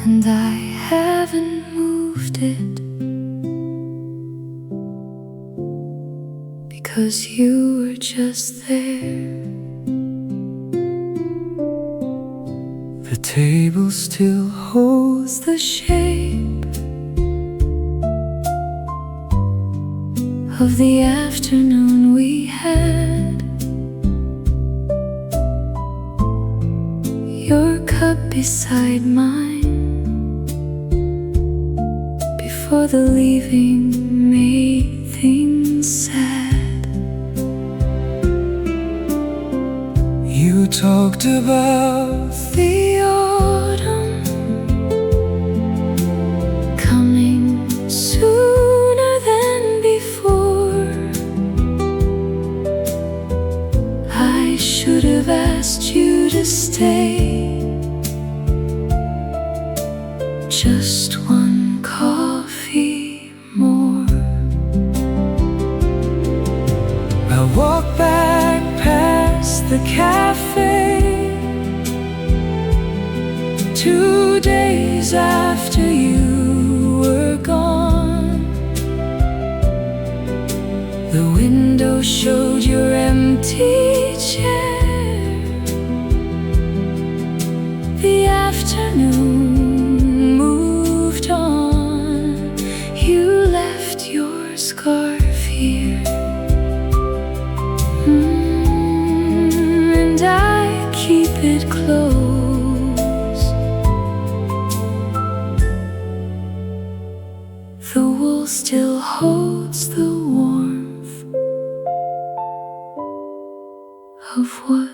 and I haven't moved it because you were just there. The table still holds the shape of the afternoon we had. Your cup beside mine before the leaving made things sad. You talked about the autumn coming sooner than before. I should have asked you to stay. Just one coffee more. I walk back past the cafe 2 days after you were gone. The window showed your empty chair. The afternoon moved on. You left your scarf here, and I keep it close. The wool still holds the warmth of what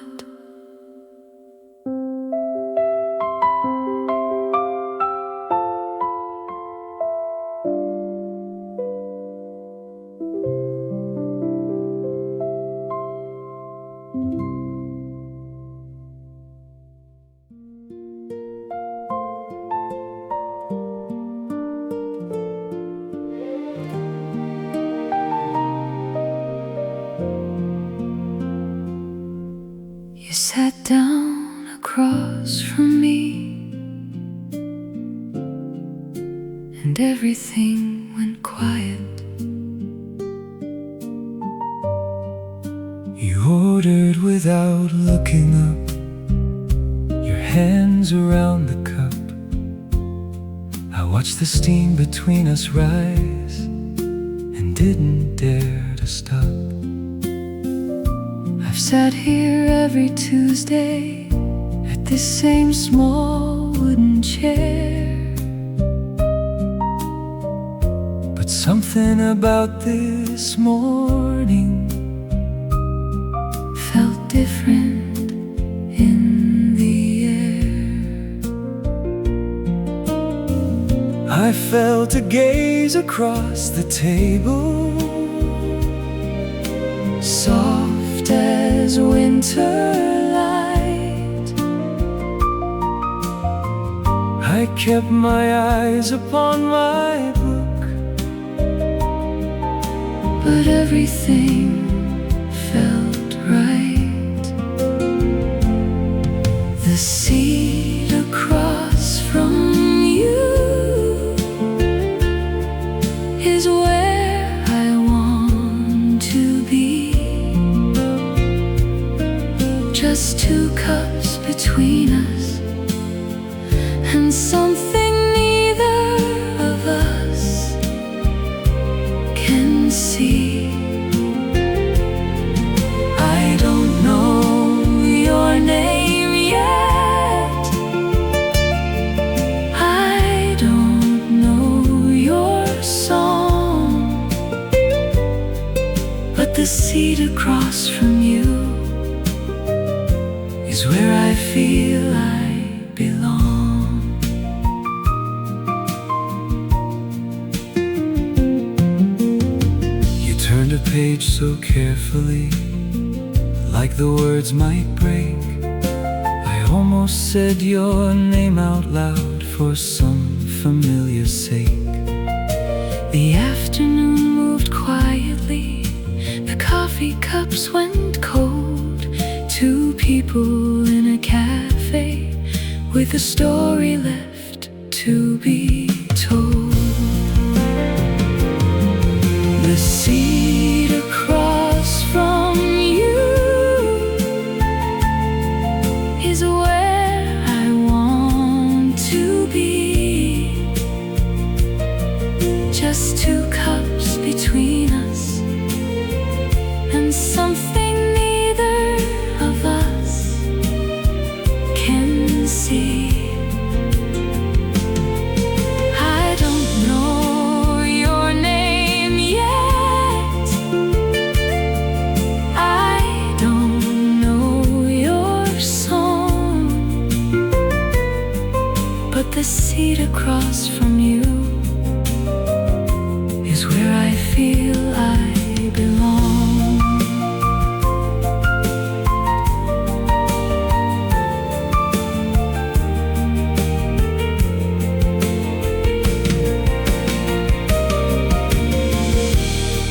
You sat down across from me, and everything went quiet. You ordered without looking up, your hands around the cup. I watched the steam between us rise and didn't dare to stop. I've sat here every Tuesday at this same small wooden chair, but something about this morning felt different in the air. I felt a gaze across the table, soft as winter light. I kept my eyes upon my book, but everything felt right. The seat across from you is where I want to be. Just 2 cups between us, and something neither of us can see. I don't know your name yet, I don't know your song, but the seat across from you is where I feel I belong. You turned a page so carefully, like the words might break. I almost said your name out loud for some familiar sake. The afternoon moved quietly, the coffee cups went cold. 2 people in a cafe with a story left to to be told. The seat across from you is where I want to be. Just two cups between us, and something neither of us can see. I don't know your name yet, I don't know your song, but the seat across from you is where I feel I belong.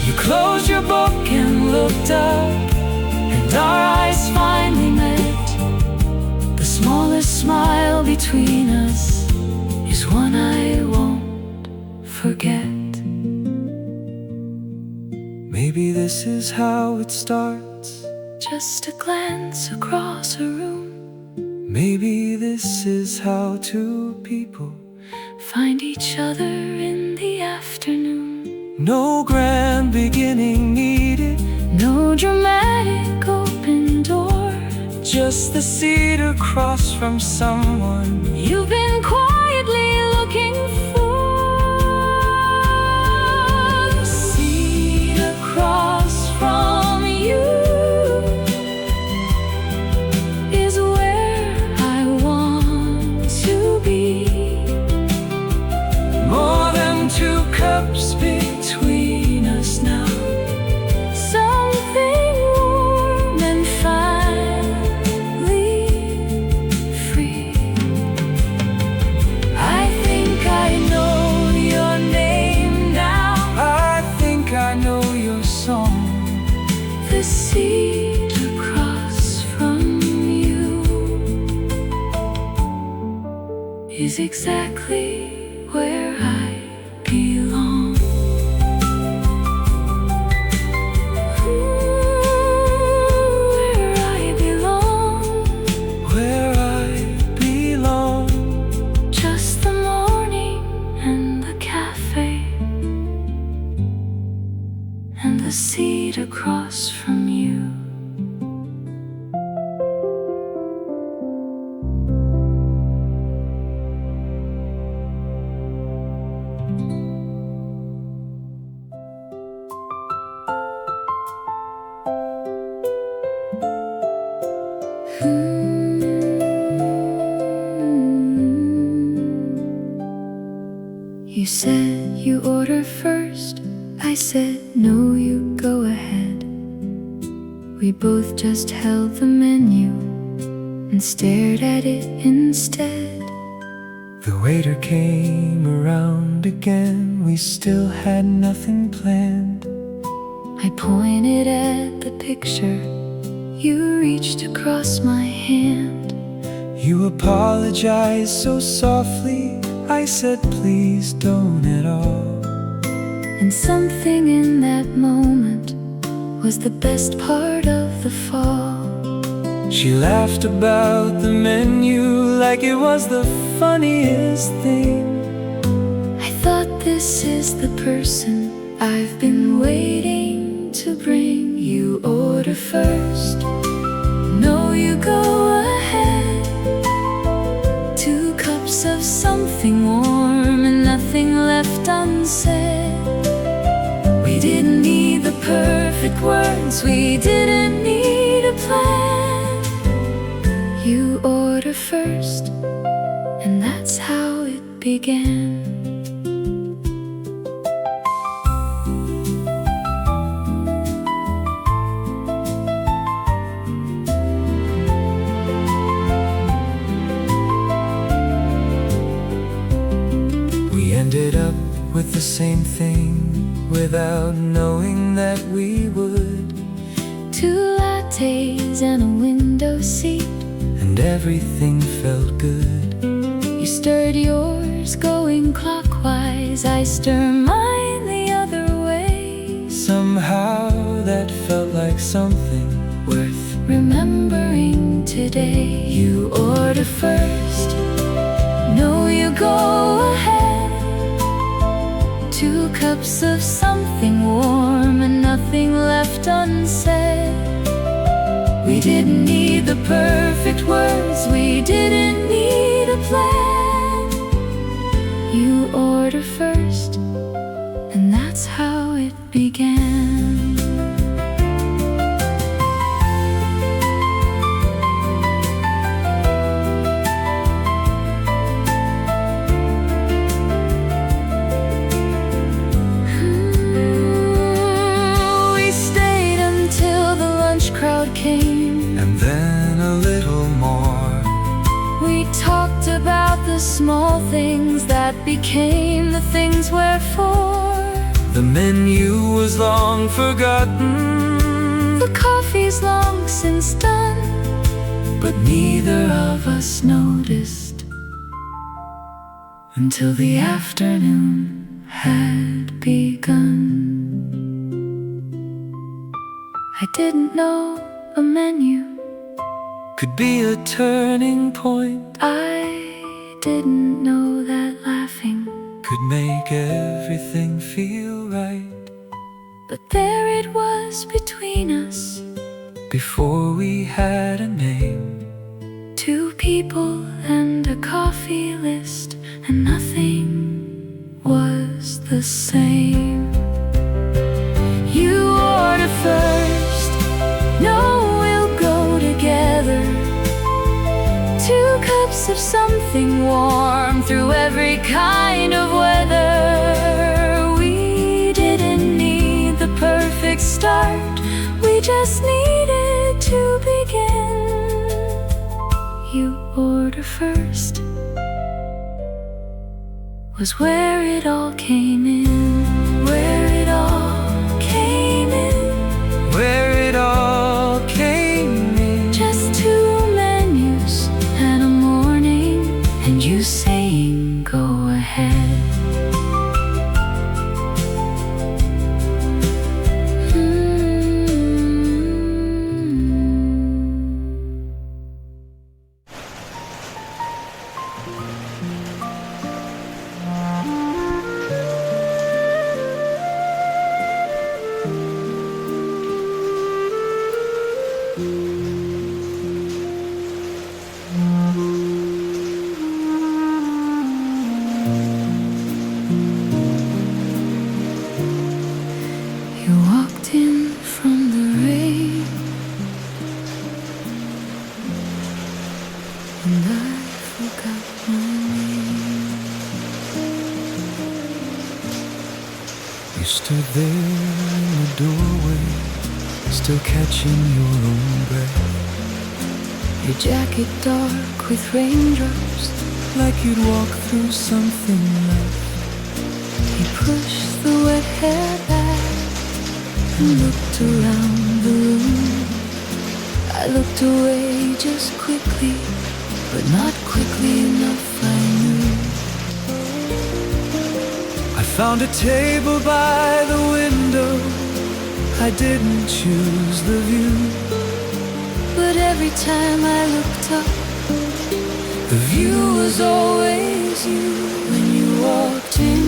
You closed your book and looked up, and our eyes finally met. The smallest smile between us is one I won't forget. Maybe this is how it starts, just a glance across a room. Maybe this is how two people find each other in the afternoon. No grand beginning needed, no dramatic open door, just the seat across from someone you've been quietly looking for. The seat across from you is where I want to be. More than two cups between us now, something warm and finally free. I think I know your name now, I think I know your song. The seat across from you is exactly where I belong. Where I belong, where I belong. Just the morning and the cafe, and the seat across from you. You said you order first, I said no, you go ahead. We both just held the menu and stared at it instead. The waiter came around again, we still had nothing planned. I pointed at the picture, you reached across my hand. You apologized so softly, I said please don't at all. And something in that moment was the best part of the fall. She laughed about the menu like it was the funniest thing. I thought this is the person I've been waiting to bring. You order first, no, you go ahead. 2 cups of something warm and nothing left unsaid. We didn't need the perfect words, we didn't need a plan. You order first, and that's how it began. We ended up with the same thing without knowing that we would. 2 lattes and a window seat, and everything felt good. You stirred yours going clockwise, I stir mine the other way. Somehow that felt like something worth remembering today. You order first, no, you go ahead. 2 cups of something warm and nothing left unsaid. We didn't need the perfect words, we didn't need a plan. You order first, and that's how it began. We stayed until the lunch crowd came, and then a little more. We talked about the small things that became the things we're for. The menu was long forgotten, the coffee's long since done, but neither of us noticed until the afternoon had begun. I didn't know a menu could be a turning point. I didn't know that laughing could make everything feel right. But there it was between us, before we had a name. 2 people and a coffee list, and nothing was the same. You order first, no, we'll go together. 2 cups of something warm through every kind of weather. We didn't need the perfect start, we just needed to begin. You order first was where it all came in, where it all came in, where it all came in. Just 2 menus and a morning, and you saying go ahead. You walked in from the rain, and I forgot my name. You stood there in the doorway, still catching your own breath. Your jacket dark with raindrops, like you'd walk through something left. He pushed the wet hair back and looked around the room. I looked away just quickly, but not quickly enough, I knew. I found a table by the window, I didn't choose the view, but every time I looked up, the view was always you. When you walked in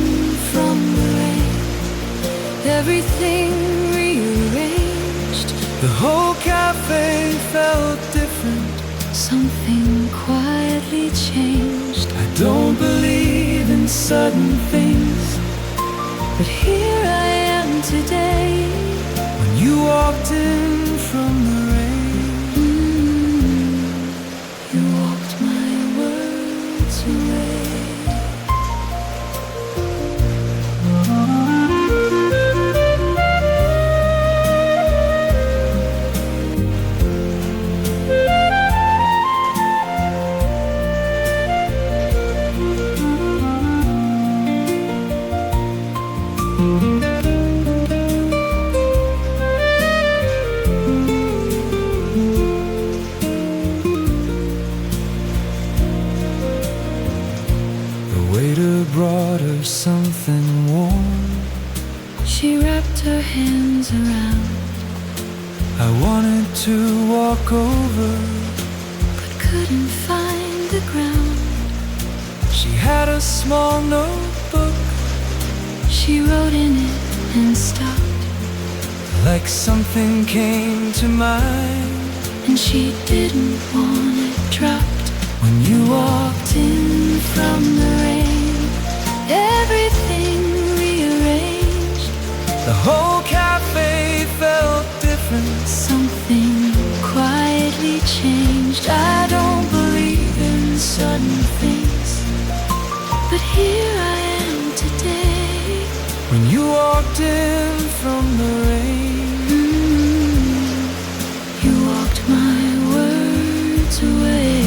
from the rain, everything rearranged. The whole cafe felt different, something quietly changed. I don't believe in sudden things, but here I am today. When you walked in from the rain, you walked my words away. waiter brought her something warm. She wrapped her hands around. I wanted to walk over, but couldn't find the ground. She had a small notebook. She wrote in it and stopped. Like something came to mind, and she didn't want it dropped. when you walked in From the rain, everything rearranged. the whole cafe felt different. Something quietly changed. I don't believe in sudden things, but here I am today. When you walked in from the rain, You walked my words away.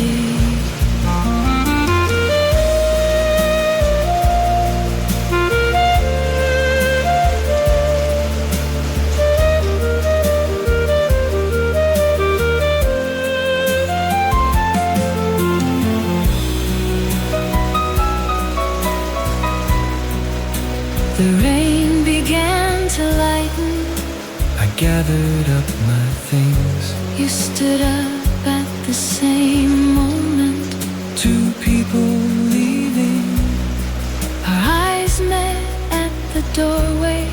The rain began to lighten. I gathered up my things. You stood up at the same moment. Two people leaving. Our eyes met at the doorway.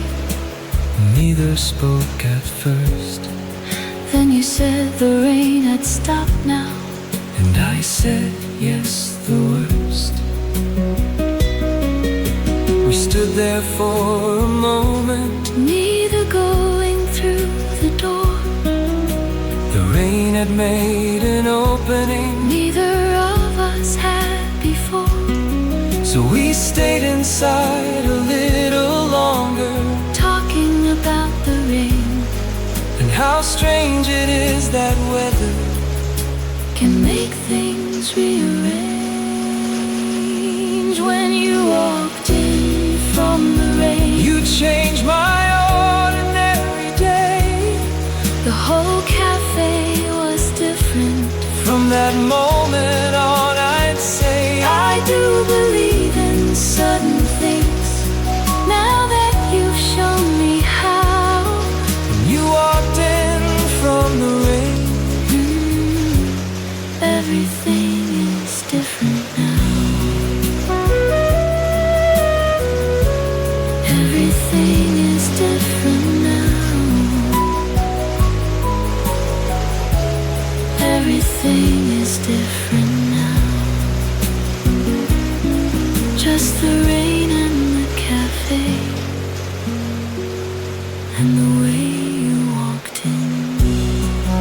Neither spoke at first, Then you said the rain had stopped now. and I said yes, the worst. We stood there for a moment, Neither going through the door. the rain had made an opening, Neither of us had before. so we stayed inside a little longer. Talking about the rain And how strange it is that weather can make things rearrange. When you walked in from the rain, you changed my ordinary day. the whole cafe was different. From that moment on, I'd say I do believe in sudden things, now that you've shown me how. when you walked in from the rain. Everything is different now. Everything is different now. Everything is different now. Just the rain and the cafe, and the way you walked in.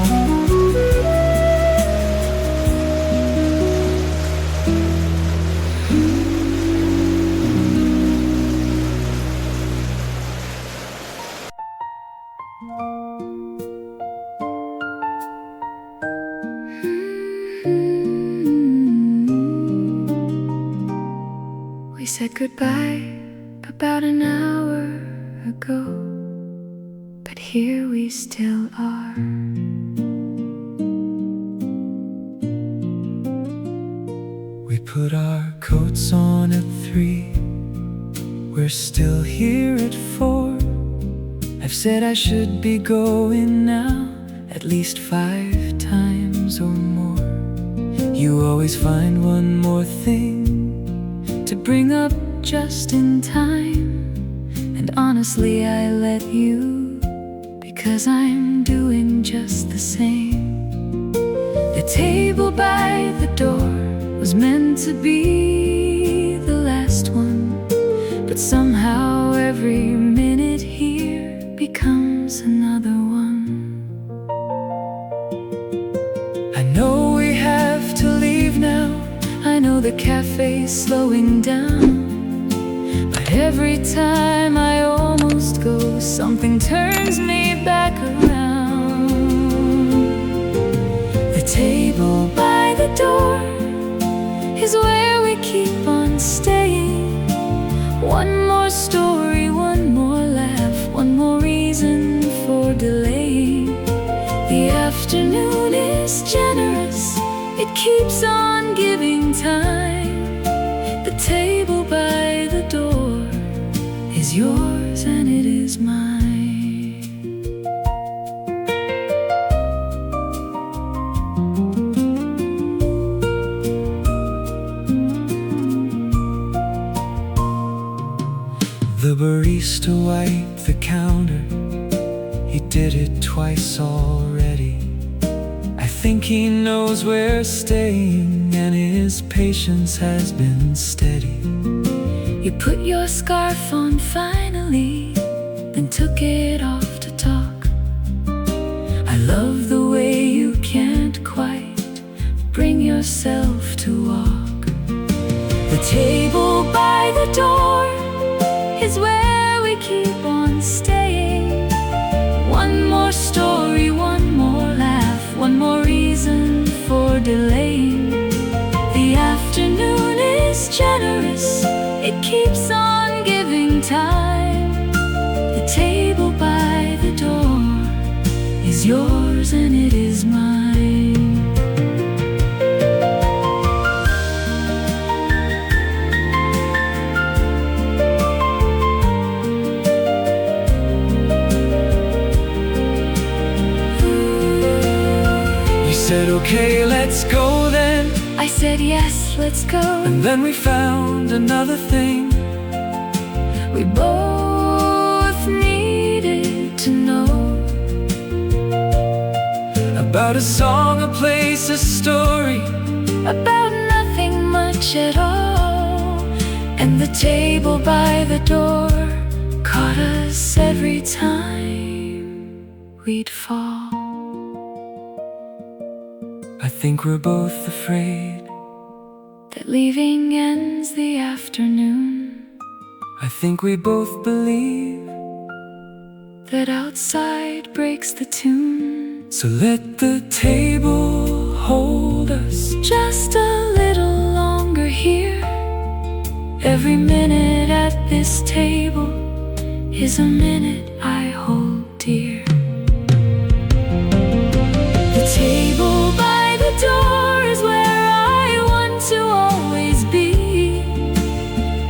We said goodbye about an hour ago, but here we still are. We put our coats on at 3. We're still here at 4. I've said I should be going now at least 5 times or more. You always find one more thing To bring up just in time, and honestly I let you, because I'm doing just the same. The table by the door was meant to be the last one, but somehow every minute here becomes another one. I know we have to leave now. I know the cafe's slowing down, but every time I almost go, something turns me back around. The table by the door is where we keep on staying. One more story, one more laugh, one more reason for delaying. The afternoon is generous, it keeps on giving time. The table is yours and it is mine. The barista wiped the counter. He did it twice already. I think he knows we're staying, and his patience has been steady. You put your scarf on finally, then took it off to talk. I love the way you can't quite bring yourself to walk. The table by the door is where we keep on staying. One more story, one more laugh, one more reason for delaying. The afternoon is generous, it keeps on giving time. The table by the door is yours and it is mine. You said, okay, let's go then. I said yes, let's go. And then we found another thing We both needed to know about a song, a place, a story, about nothing much at all. And the table by the door caught us every time we'd fall. I think we're both afraid That leaving ends the afternoon. I think we both believe That outside breaks the tune. So let the table hold us Just a little longer here. Every minute at this table is a minute I hold dear. The table by the door is where I want to always be.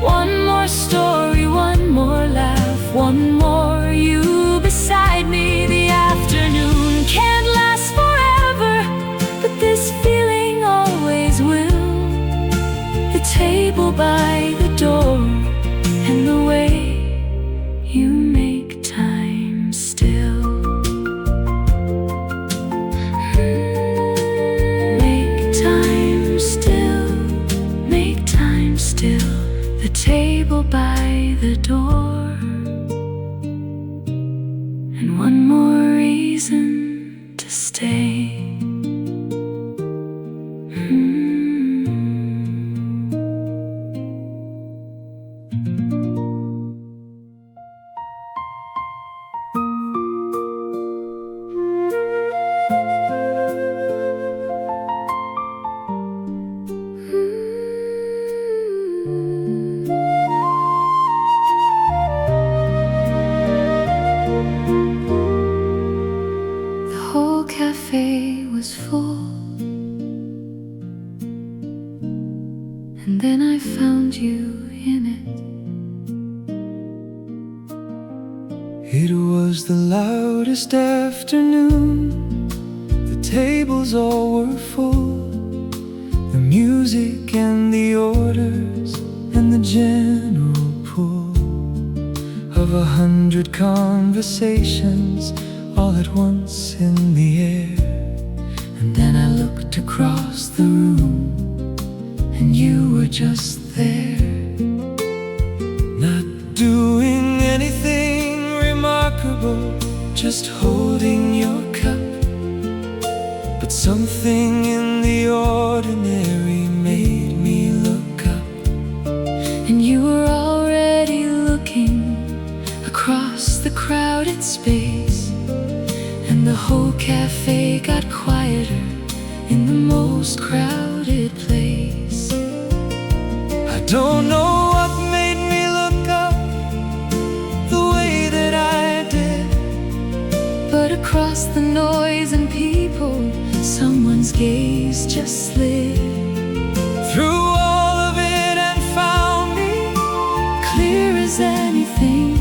One more story, one more laugh, one more you beside me. The afternoon can't last forever, but this feeling always will. The table by the door and the way you make time still. Make time still, make time still. The table by the door, and one more reason to stay. The whole cafe was full, and then I found you in it. It was the loudest afternoon. The tables all were full. The music and the orders and the general pull of 100 conversations all at once in the air. And then I looked across the room, and you were just there. Not doing anything remarkable, just holding your cup. But something in the ordinary made me look up. And you were already looking across the crowded space, and the whole cafe got quieter in the most crowded place. I don't know what made me look up the way that I did, But across the noise and people, someone's gaze just slid through all of it and found me clear as anything.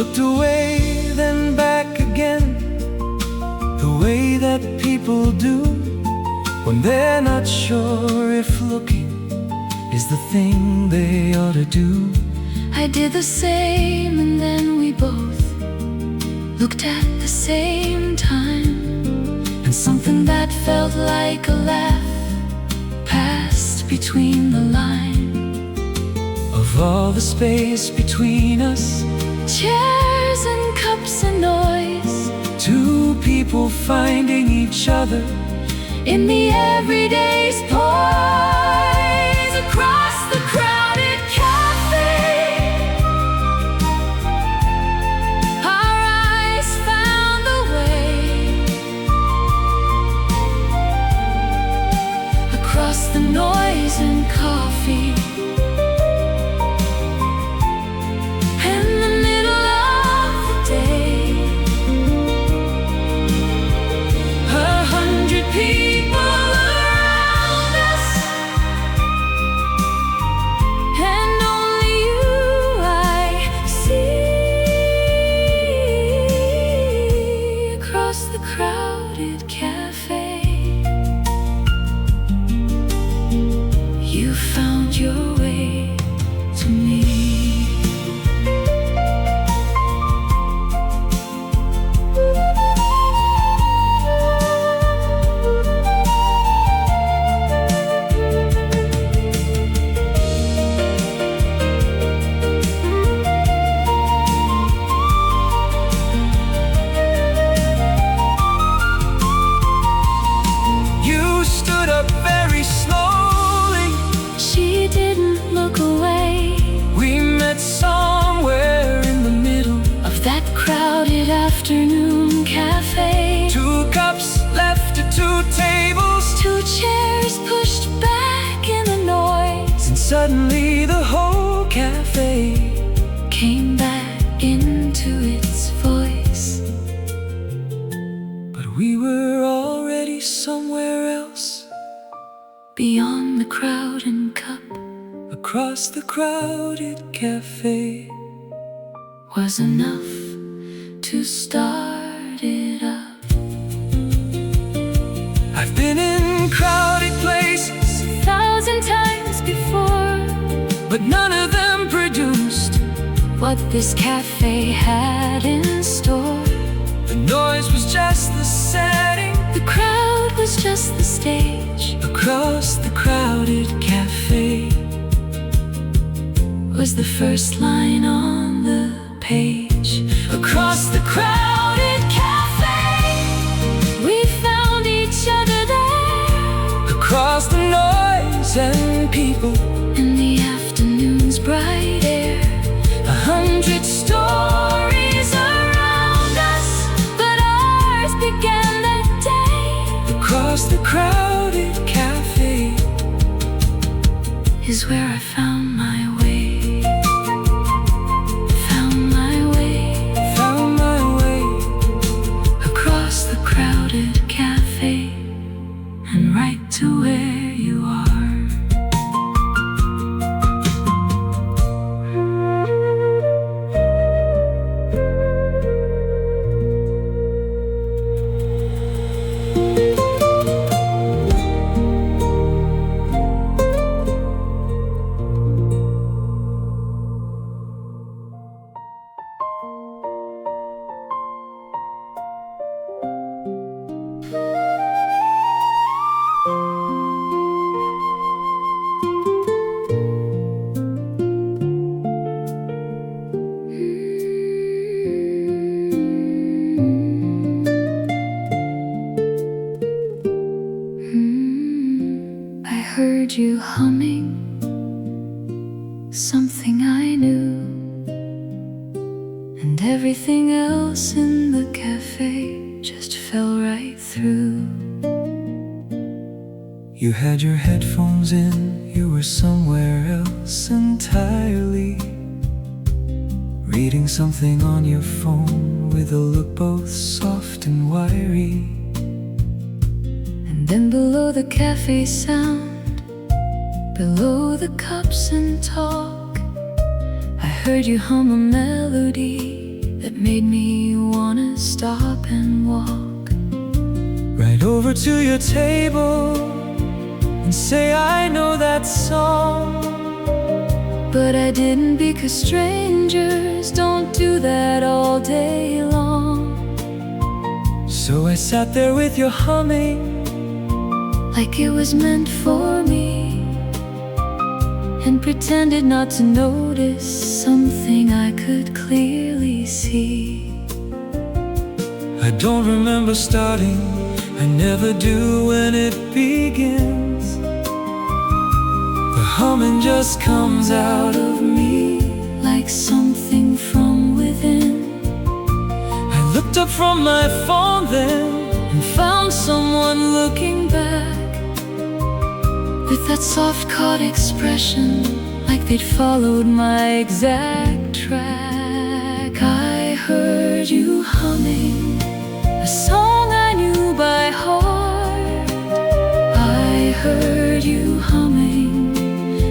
looked away, then back again, the way that people do when they're not sure if looking is the thing they ought to do. I did the same, and then we both looked at the same time, and something that felt like a laugh passed between the line. Of all the space between us, chairs and cups and noise, two people finding each other in the everyday's poise. Across the crowded cafe, our eyes found the way. Across the noise and coffee, in the middle of the day, 100 people around us, and only you I see. Across the crowded cafe, you found your way to me. You stood up very slowly. She didn't look away. We met somewhere in the middle Of that crowded afternoon cafe, two cups left at two tables, two chairs pushed back in the noise, and suddenly the whole cafe came back into its voice. but we were already somewhere else, Beyond the crowd and cup across the crowded cafe. was enough to start it up. I've been in crowded places, 1,000 times before, but none of them produced what this cafe had in store. the noise was just the setting. The crowd was just the stage. Across the crowded cafe Was the first line on the page. across the crowded cafe, we found each other there. across the noise and people, In the afternoon's bright air, 100 stories around us, but ours began that day. across the crowded cafe Is where I found my way. Found my way found my way across the crowded cafe, and right to where you are. I heard you humming something I knew, and everything else in the cafe just fell right through. You had your headphones in, you were somewhere else entirely, reading something on your phone with a look both soft and wiry. And then below the cafe sound, below the cups and talk, I heard you hum a melody that made me wanna stop and walk right over to your table and say I know that song. But I didn't, because strangers don't do that all day long. So I sat there with your humming like it was meant for me, and pretended not to notice something I could clearly see. I don't remember starting, I never do when it begins. The humming just comes out of me like something from within. I looked up from my phone then and found someone looking back with that soft caught expression, like they'd followed my exact track. I heard you humming a song I knew by heart. I heard you humming,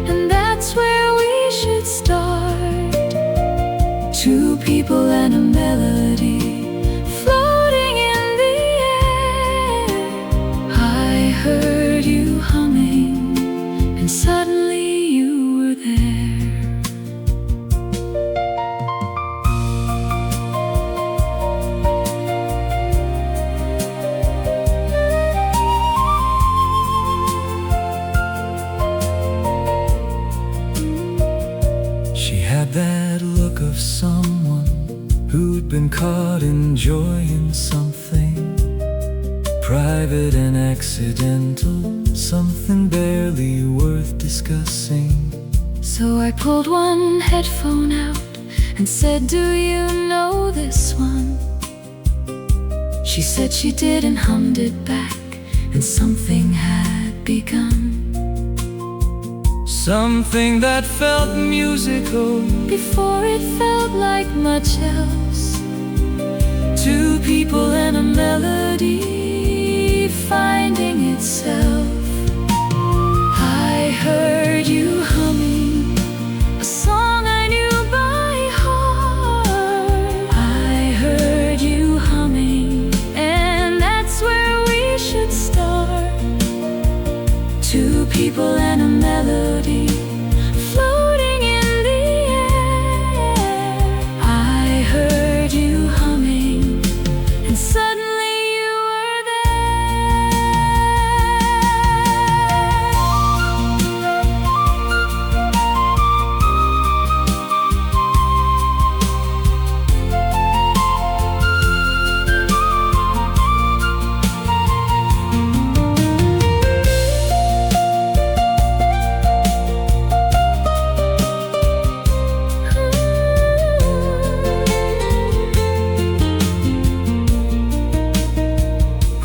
and that's where we should start. Two people and a melody floating in the air. I heard you humming, and suddenly you were there. She had that look of someone who'd been caught enjoying something private and accidental, something barely worth discussing. So I pulled one headphone out and said, do you know this one? She said she did and hummed it back, and something had begun. Something that felt musical before it felt like much else. Two people and a melody finding itself. I heard you humming a song I knew by heart. I heard you humming, and that's where we should start. Two people and a melody floating in the air. I heard you humming, and suddenly you were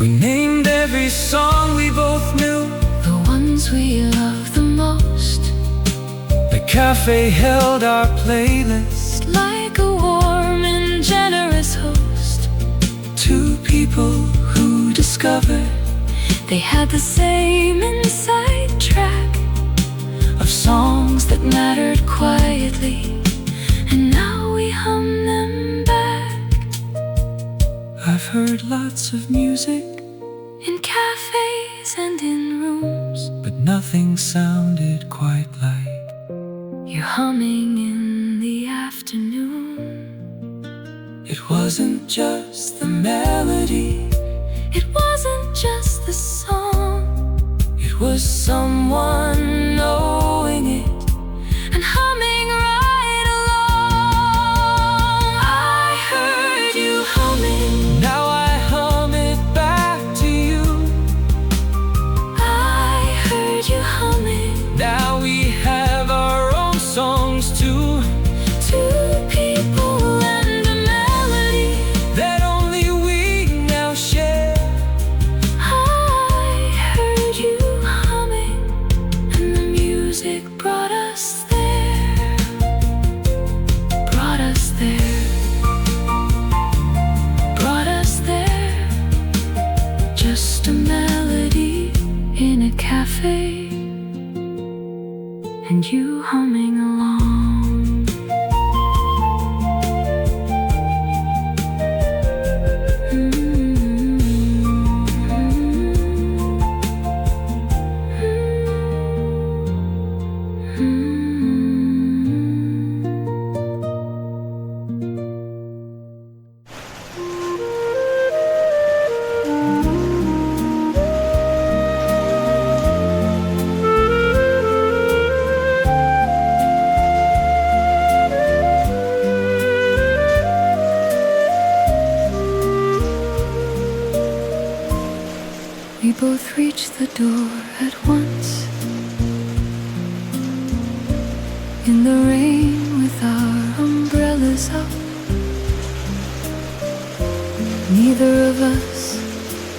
We named every song we both knew, the ones we love the most. The cafe held our playlist like a warm and generous host. Two people who discovered they had the same inside track of songs that mattered quietly, and now we hum them back. I've heard lots of music in cafes and in rooms, but nothing sounded quite like you humming in the afternoon. It wasn't just the melody, it wasn't just the song, it was someone knowing it and humming right along. I heard you humming, now I hum it back to you. I heard you humming, Now we have our own songs too. two people and a melody That only we now share. I heard you humming, and the music brought us there, brought us there, brought us there. Just a melody in a cafe, and you humming along. both reach the door at once. In the rain with our umbrellas up, neither of us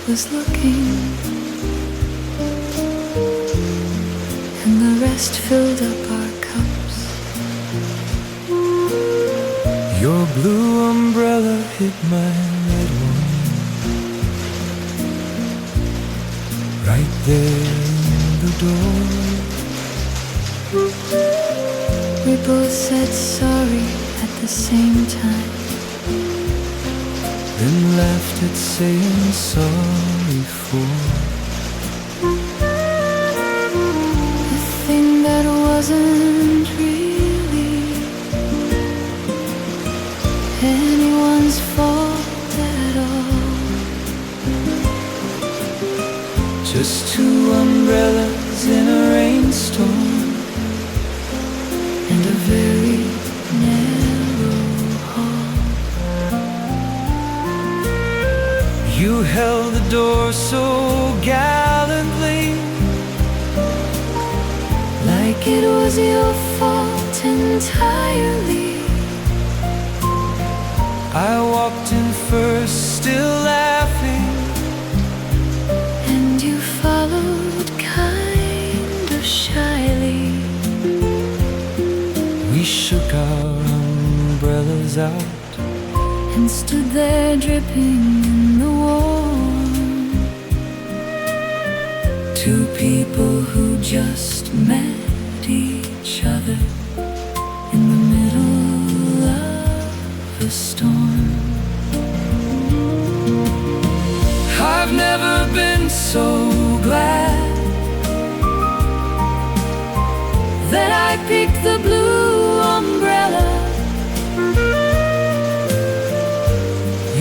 was looking, and the rest filled up our cups. Your blue umbrella hit my red one, right there in the door. We both said sorry at the same time, then laughed at saying sorry for the thing that wasn't really anyone's fault at all. just two umbrellas in a rainstorm and a very narrow hall. You held the door so gallantly, Like it was your fault entirely. I walked in first, still laughing, And you followed kind of shyly. we shook our umbrellas out, And stood there dripping in the warm. Two people who just met each other in the middle of a storm. I've never been so glad That I picked the blue umbrella.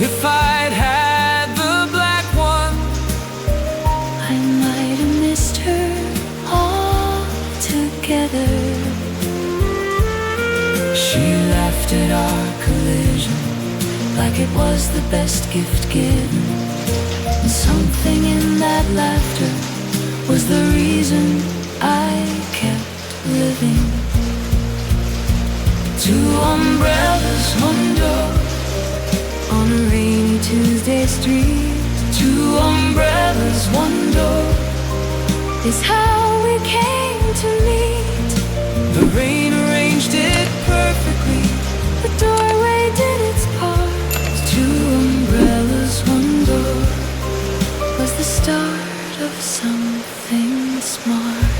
If I'd had the black one, I might have missed her altogether. she laughed at our collision Like it was the best gift given. And something in that laughter was the reason I kept living. two umbrellas, one door, On a rainy Tuesday street, two umbrellas, one door. is how we came to meet. The rain arranged it perfectly, The doorway did its part. two umbrellas, one door. Was the start of something smart.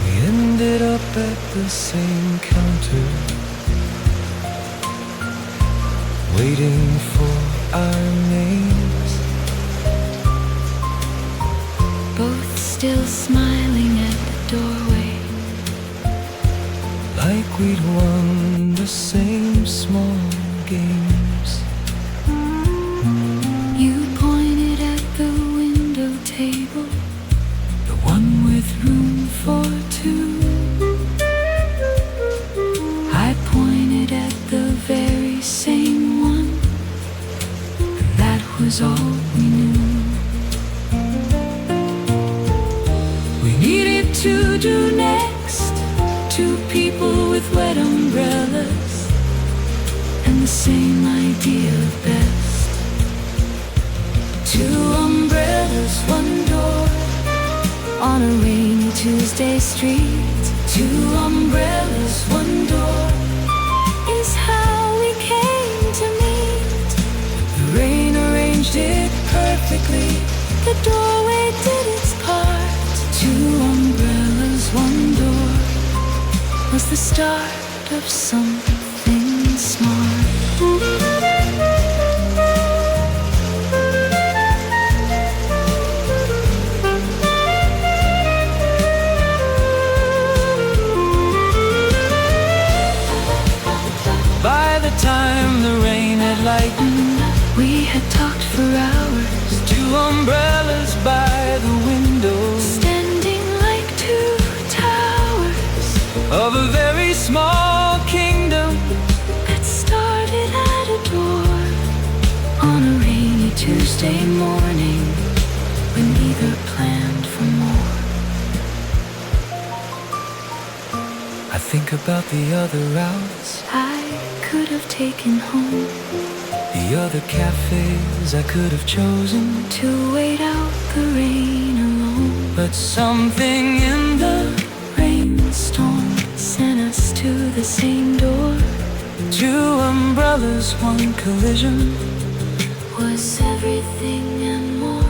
We ended up at the same counter, waiting for our names, Both still smiling at the doorway. like we'd won the same small games. You pointed at the window table, The one with room for two, I pointed at the very same one, and that was all we knew. we needed To do next, two people with wet umbrellas, and the same idea of best. Two umbrellas, one door, on a rainy Tuesday street. Two umbrellas, one door, is how we came to meet. the rain arranged it perfectly, The doorway did its part. Two umbrellas, one door, was the start of something smart. by the time the rain had lightened, We had talked for hours, two umbrellas by the window, standing like two towers. the other routes I could have taken home, the other cafes I could have chosen to wait out the rain alone. But something in the Rainstorm sent us to the same door. two umbrellas, one collision Was everything and more.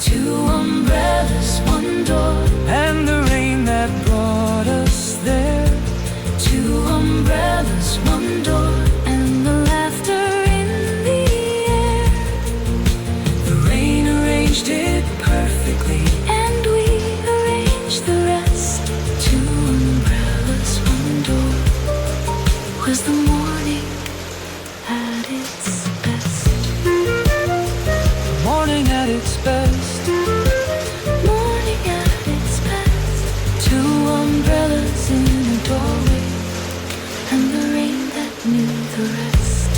two umbrellas, one door and the rain that brought us there Two umbrellas, one door, and the laughter in the air. The rain arranged it perfectly And we arranged the rest. Two umbrellas, one door. Was the morning at its best? morning at its best Morning at its best. Two umbrellas in a doorway, and the rain that knew the rest.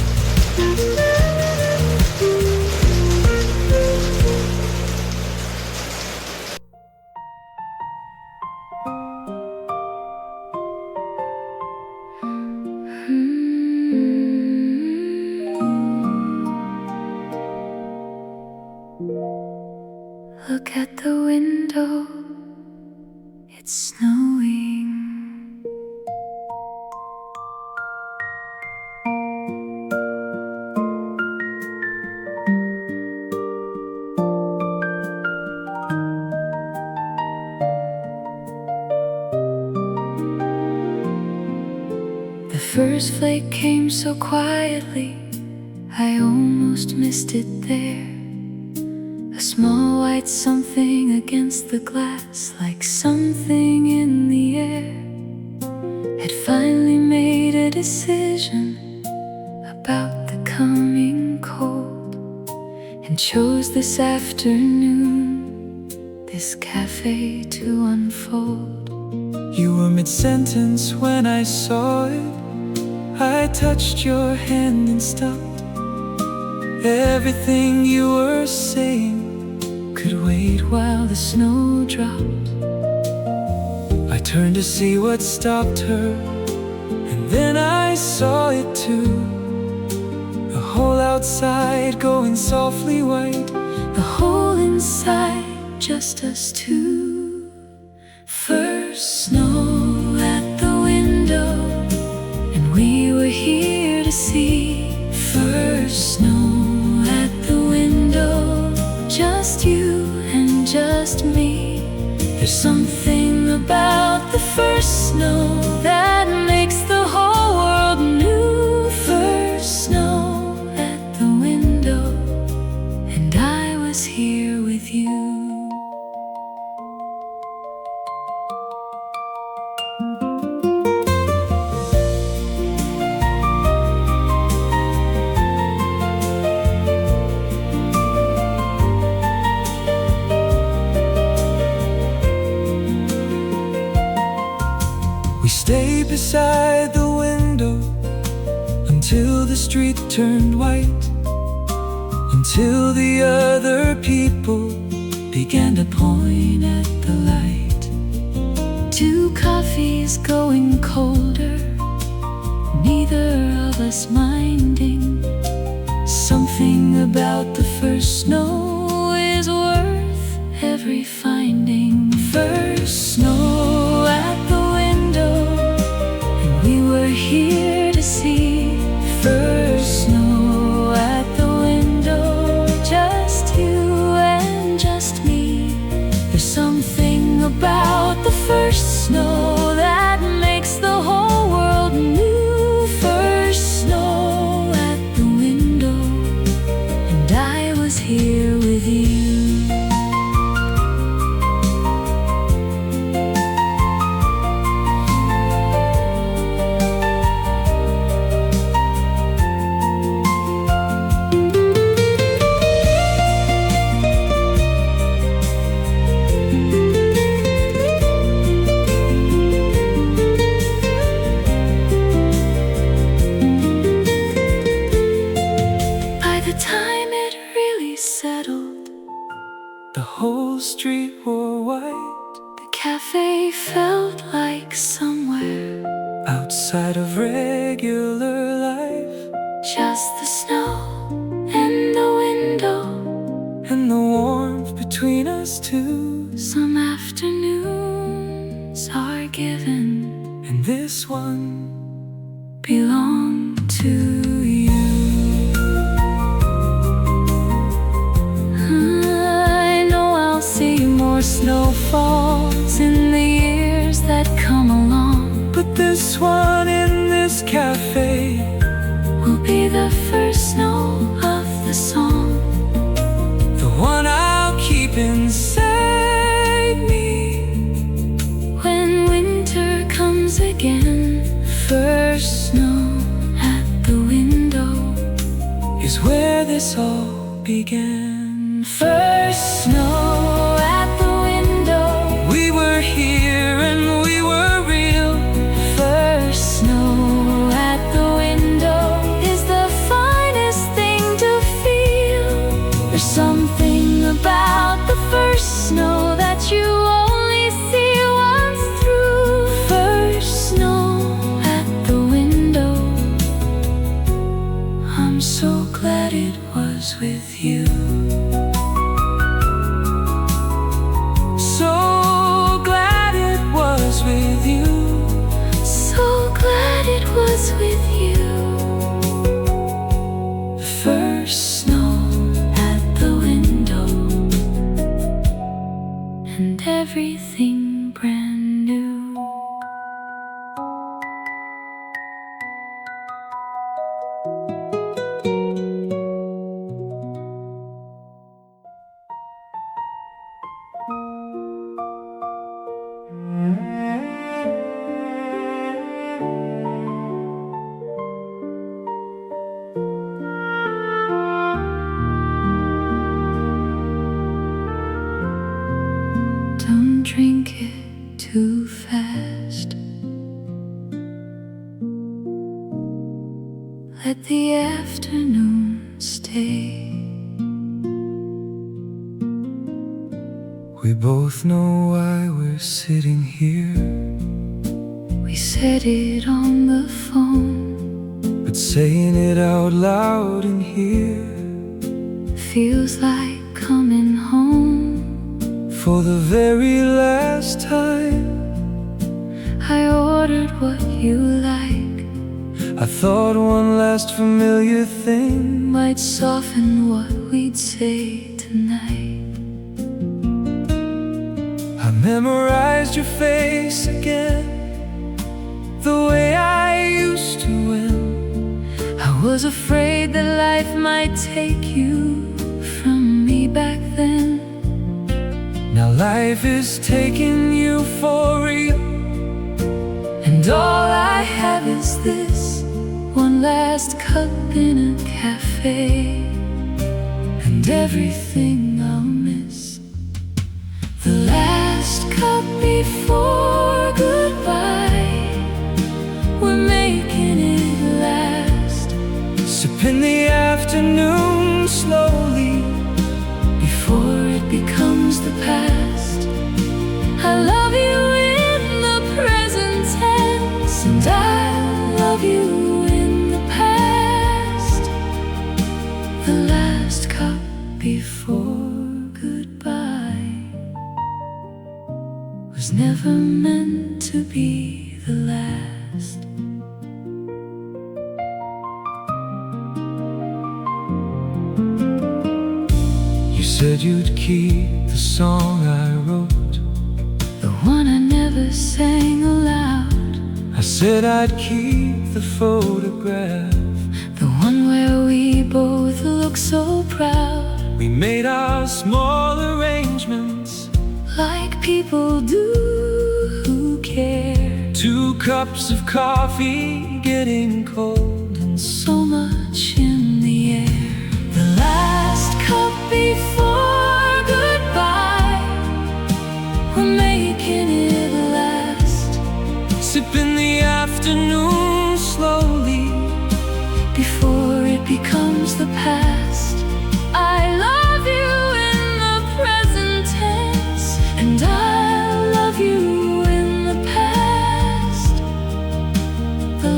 Look at the window, it's snowing. The first flake came so quietly, I almost missed it there. A small white something against the glass, like something in the air, had finally made a decision about the coming cold, and chose this afternoon, this cafe to unfold. You were mid-sentence when I saw it I touched your hand and stopped. Everything you were saying could wait while the snow dropped. I turned to see what stopped her, and then I saw it too. The hole outside going softly white, The hole inside, just us two. First snow at the window, and we were here to see. First snow at the window, just you and just me. There's something about the first snow that makes the whole world new. First snow at the window, and I was here with you. we stayed beside the window until the street turned white, until the other people began to point at the light. Two coffees going colder, neither of us minding. Something about the first snow is worth every finding. First snow at the window, and we were here to see. First snow at the window, just you and just me. There's something about the first snow that makes the whole world new. First snow at the window, and I was here with you. By the time it really settled, The whole street wore white the cafe felt like somewhere outside. outside of regular life. Just the snow and the window, and the warmth between us two. Some afternoons are given, and this one belong to you. I know I'll see more snowfalls in the years that come along, but this one in this cafe will be the first snow of the song, the one I'll keep inside me when winter comes again. First snow at the window is where this all began. First snow at the window, we were here and we were real. First snow at the window is the finest thing to feel. There's something about the first snow that you only see once through. First snow at the window, I'm so glad it was with you. So glad it was with you. So glad it was with you. The first snow at the window, and everything brand new. Don't drink it too fast. Let the afternoon stay. We both know why we're sitting here, We said it on the phone, but saying it out loud in here feels like coming home. for the very last time. I ordered what you like, I thought one last familiar thing might soften what we'd say tonight. I memorized your face again, the way I used to when I was afraid that life might take you from me back then. now life is taking you for real. And all I have is this one last cup in a cafe, and everything I'll miss. The last cup before goodbye, we're making it last. Sipping the afternoon slowly Before it becomes the past, I love you in the present tense, and I love you in the past. The last cup before goodbye was never meant to be the last. You said you'd keep the song I wrote, The one I never sang aloud, I said I'd keep the photograph. the one where we both look so proud, We made our small arrangements, like people do who care. 2 cups of coffee getting cold, and So much in the air. The last cup before goodbye, we're making it last. sipping the afternoon slowly Before it becomes the past, I love you in the present tense, and I love you in the past. The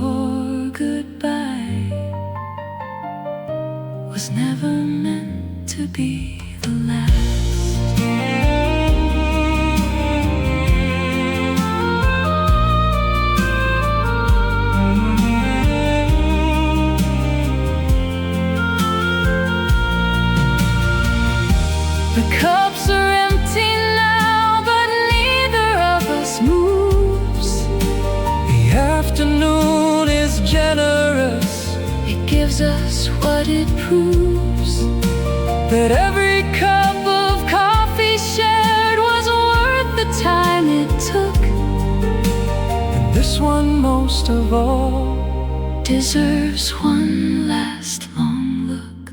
before goodbye was never meant to be the last. The cups are empty now, but neither of us moves. The afternoon is generous. It gives us what it proves. That every cup Of coffee shared was worth the time it took. and this one most of all Deserves one last long look.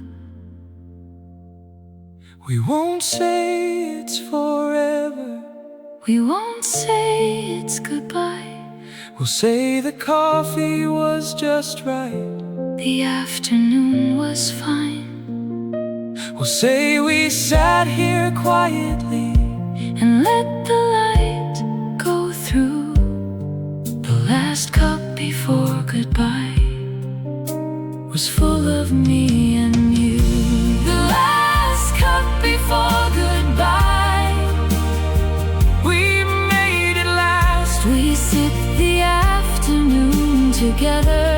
we won't say it's forever. We won't say it's goodbye. We'll say the coffee was just right. The afternoon was fine. We'll say we sat here quietly And let the light go through. The last cup before goodbye was full of me and you. The last cup before goodbye, we made it last. we sit the afternoon together.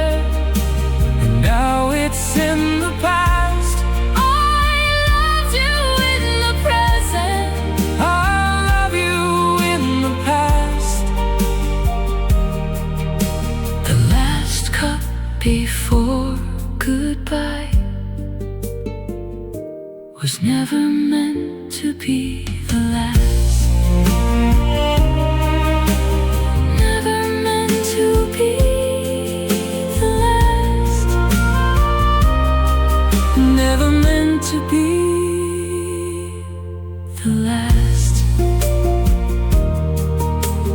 And now it's in the past. I loved you in the present. I love you in the past. The last cup before goodbye was never meant to be the last. Never meant to be the last. Never meant to be The last.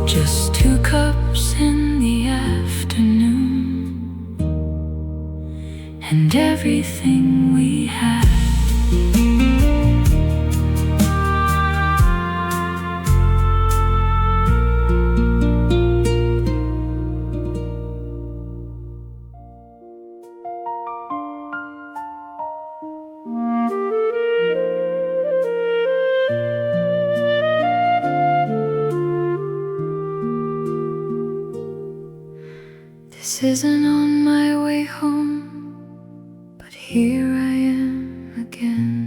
Just 2 cups in the afternoon, and everything we had. This isn't on my way home, but here I am again.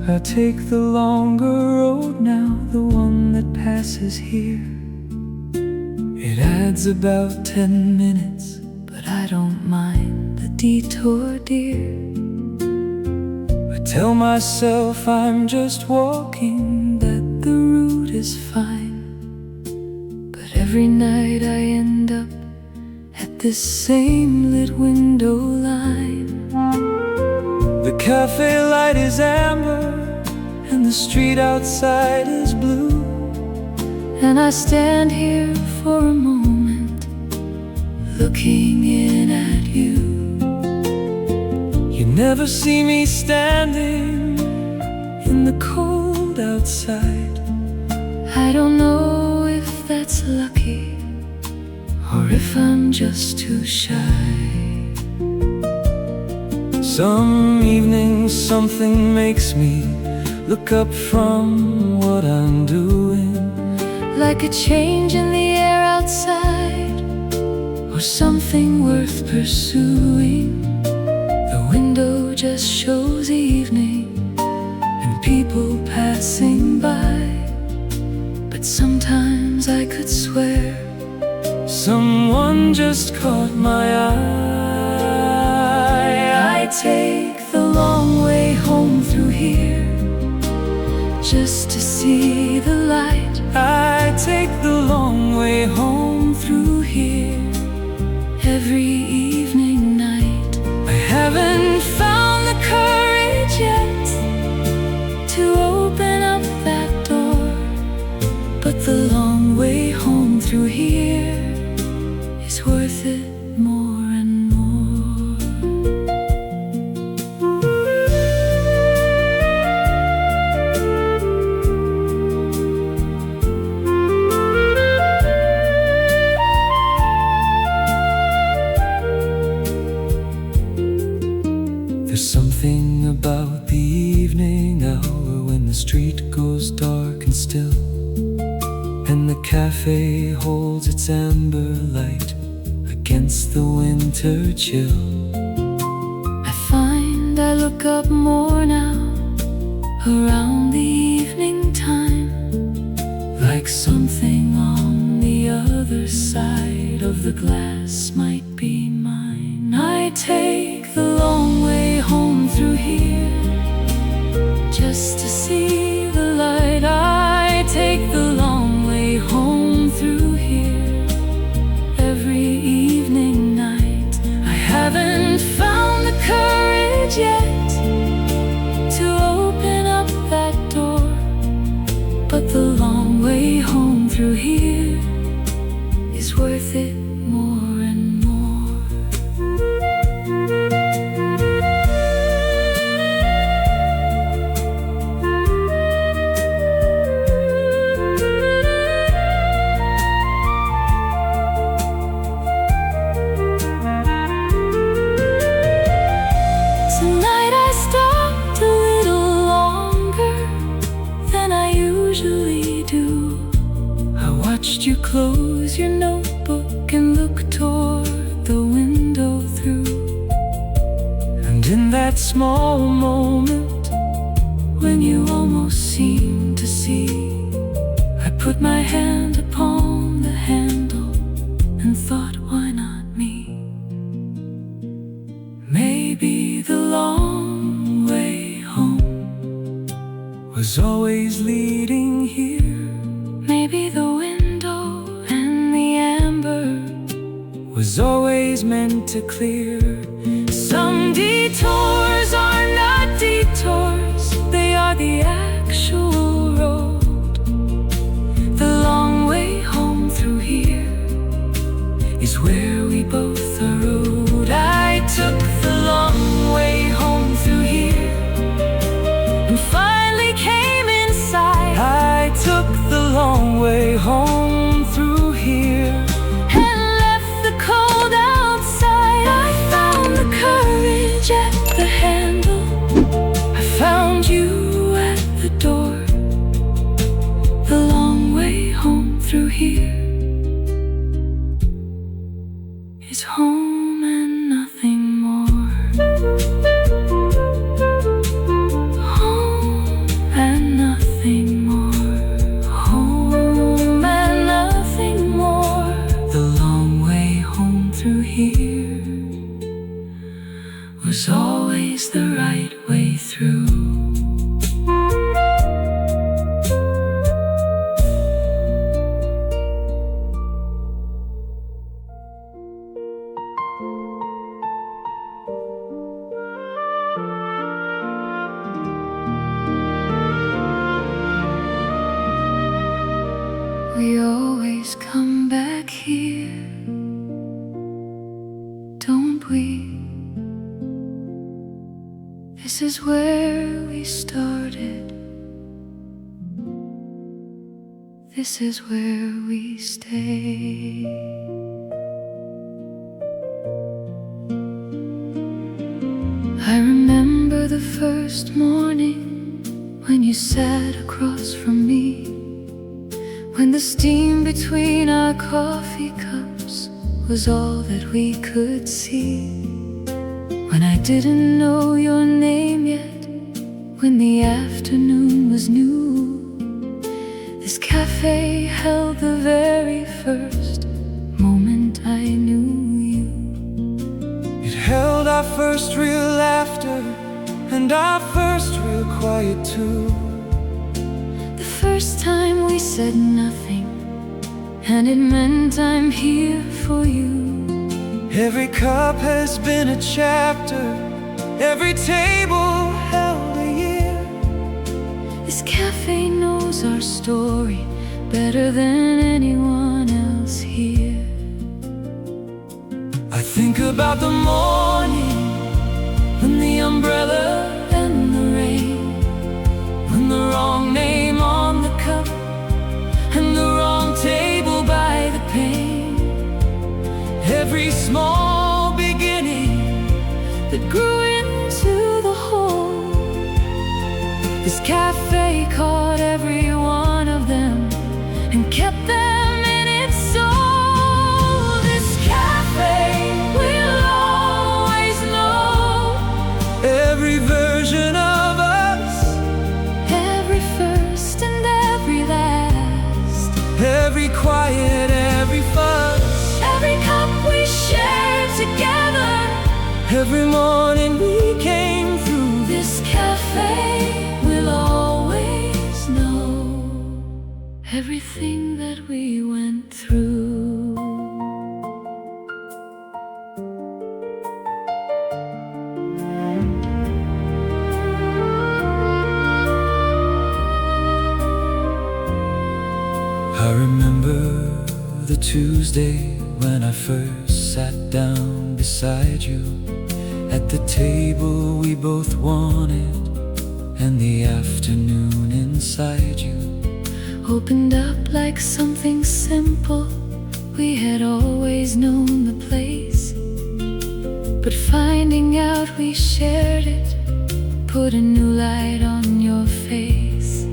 I take the longer road now, the one that passes here. It adds about 10 minutes, But I don't mind the detour, dear. I tell myself I'm just walking, that The route is fine, but every night I end up at this same lit window line. the cafe light is amber and the street outside is blue. And I stand here for a moment, looking in at you. You never see me standing in the cold outside. I don't know if that's lucky, or if I'm just too shy. Some evenings something makes me look up from what I'm doing. Like a change in the air outside, or something worth pursuing. The window just shows evening and people passing by. But sometimes I could swear Someone just caught my eye. I take the long way home through here, just to see the light. I take the long way home through here. Every evening night, I haven't found the courage yet to open up that door. But the long way home through here is worth it more and more. cafe holds its amber light against the winter chill. I find I look up more now around the evening time, Like something on the other side of the glass might be mine. I take the long way home through here just to see the light. I take the long way home through here every evening night. I haven't found the courage yet to open up that door, but the long way home through here is worth it more and more. Tonight I stopped a little longer than I usually do. I watched You close your notebook and look toward the window through. and in that small moment When you almost seem to see, I put my hand upon the handle and thought, why not me? Maybe the long way home was always leading here. Maybe the window and the amber Was always meant to clear. Some detours are not detours, they are the actual road. The long way home through here is where we both are rode. I took the long way home through here and finally came inside. I took the long way home through here. And left the cold outside. I found the courage at the handle. I found you at the door. The long way home through here is home and nothing more. Home and nothing more. Home and nothing more. The long way home Through here was always the right way through. We always come back here, don't we? This is where we started. This is where we stay. I remember the first morning when you sat across from me, when the steam between our coffee cups was all that we could see, when I didn't know your name yet, when the afternoon was new. This cafe held the very first moment I knew you. It held our first real laughter and our first real quiet too. The first time we said nothing, and it meant I'm here for you. Every cup has been a chapter, every table held a year. This cafe knows our story better than anyone else here. I think about the morning when the umbrella and the rain, when the wrong name on the cup and the wrong table by the pane. Every small beginning that grew into the whole. This cafe caught every one of them and kept them everything that we went through. I remember the Tuesday when I first sat down beside you at the table we both wanted, and the afternoon inside you opened up like something simple. We had always known the place, but finding out we shared it put a new light on your face.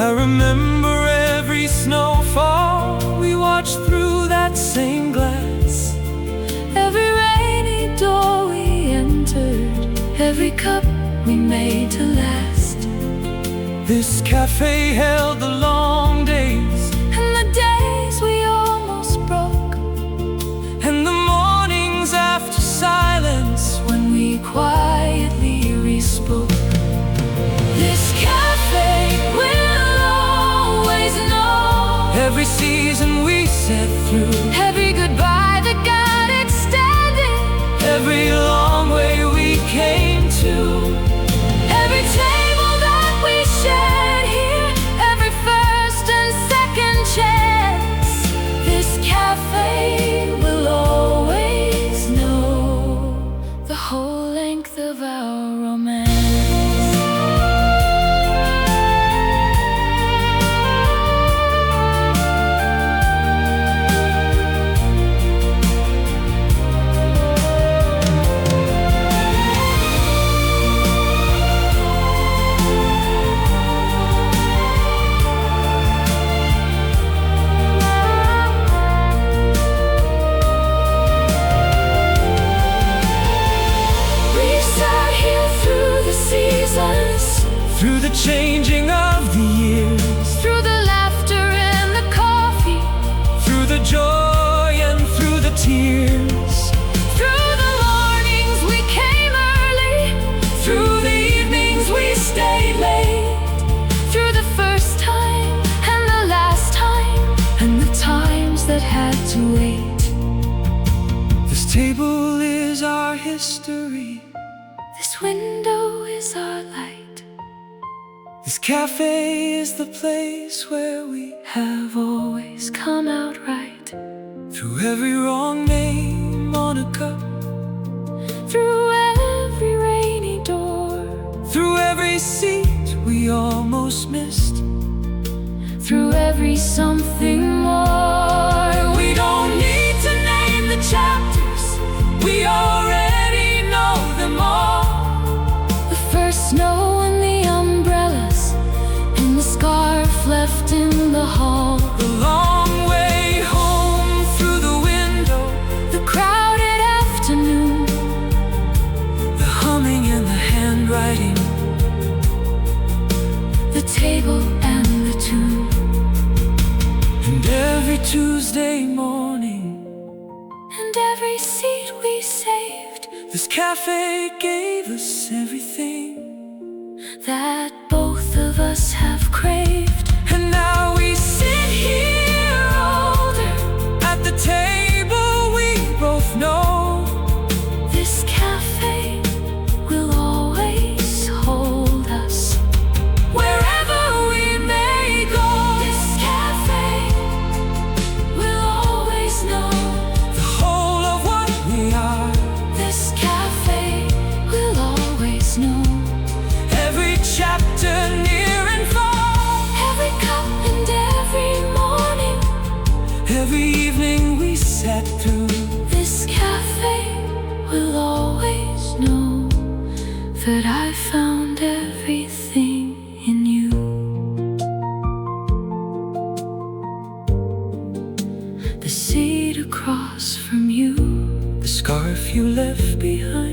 I remember every snowfall we watched through that same glass, Every rainy door we entered, every cup we made to last. This cafe held the long days And the days we almost broke, and the mornings after silence when we quietly re-spoke. This cafe will always know every season we sat through, every goodbye that got extended, every long way we came to, every table that we shared here, every first and second chance. This cafe will always know the whole length of our romance. through the changing of the years, Through the laughter and the coffee, through the joy and through the tears, through the mornings we came early, through the evenings we stayed late, through the first time and the last time, and the times that had to wait. This table is our history, This window is our light. this cafe is the place where we Have always come out right. through every wrong name on a cup, Through every rainy door, through every seat we almost missed, through every something more. we don't need to name the chapters, we already know them all. The first snow and the umbrellas, and the scarf left in the hall. The long way home through the window, The crowded afternoon, the humming and the handwriting, the table and the tune, and every Tuesday morning and every seat we saved this cafe gave us everything that both of us have craved. and now we sit here older at the table we both know. This cafe will always hold us Wherever we may go, This cafe will always know the whole of what we are, This cafe will always know every chapter near and far, every cup and every morning. every evening we sat through. This cafe will always know that I found everything in you. The seat across from you, The scarf you left behind,